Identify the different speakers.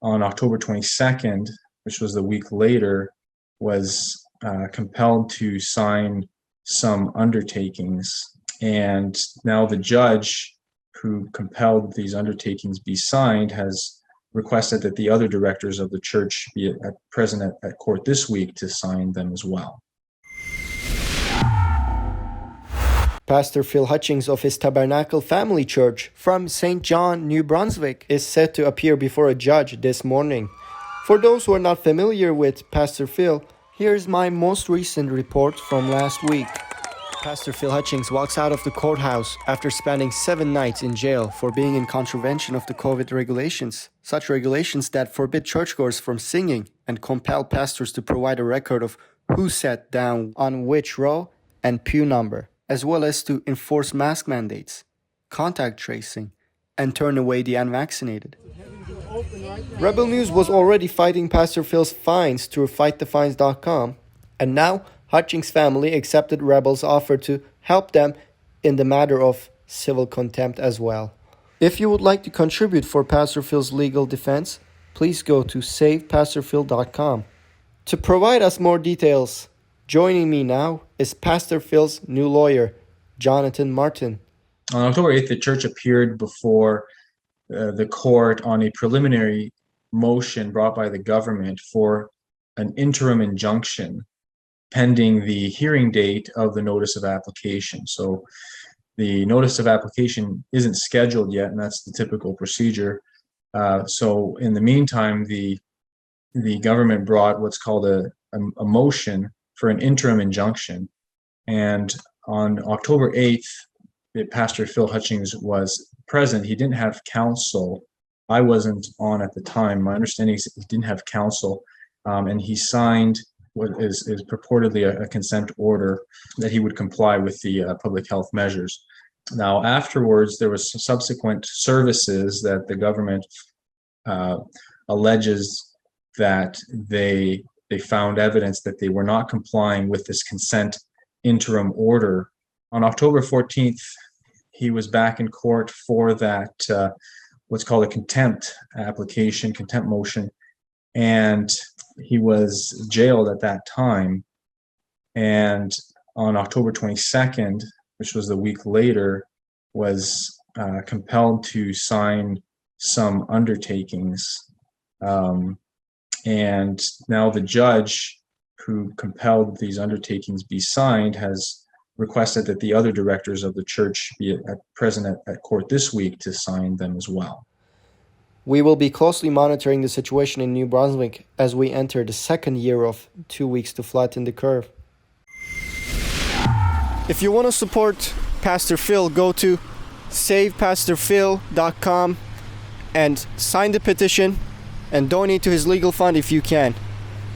Speaker 1: on October 22nd, which was the week later, was compelled to sign some undertakings. And now the judge who compelled these undertakings be signed has requested that the other directors of the church be present at court this week to sign them as well.
Speaker 2: Pastor Phil Hutchings of his Tabernacle Family Church from St. John, New Brunswick, is set to appear before a judge this morning. For those who are not familiar with Pastor Phil, here's my most recent report from last week. Pastor Phil Hutchings walks out of the courthouse after spending 7 nights in jail for being in contravention of the COVID regulations, such regulations that forbid churchgoers from singing and compel pastors to provide a record of who sat down on which row and pew number, as well as to enforce mask mandates, contact tracing, and turn away the unvaccinated. Rebel News was already fighting Pastor Phil's fines through fightthefines.com, and now Hutchings' family accepted Rebel's offer to help them in the matter of civil contempt as well. If you would like to contribute for Pastor Phil's legal defense, please go to savepastorphil.com. To provide us more details, joining me now is Pastor Phil's new lawyer, Jonathan Martin.
Speaker 1: On October 8th, the church appeared before the court on a preliminary motion brought by the government for an interim injunction pending the hearing date of the notice of application. So the notice of application isn't scheduled yet, and that's the typical procedure. So in the meantime, the government brought what's called a motion for an interim injunction. And on October 8th, Pastor Phil Hutchings was present. He didn't have counsel. I wasn't on at the time. My understanding is he didn't have counsel, and he signed what is purportedly a consent order that he would comply with the public health measures. Now, afterwards, there was subsequent services that the government alleges that they found evidence that they were not complying with this consent interim order. On October 14th, he was back in court for that what's called a contempt application, contempt motion, and he was jailed at that time. And on October 22nd, which was the week later, was compelled to sign some undertakings. And now the judge who compelled these undertakings be signed has requested that the other directors of the church be present at court this week to sign them as well.
Speaker 2: We will be closely monitoring the situation in New Brunswick as we enter the second year of 2 weeks to flatten the curve. If you want to support Pastor Phil, go to savepastorphil.com and sign the petition and donate to his legal fund if you can.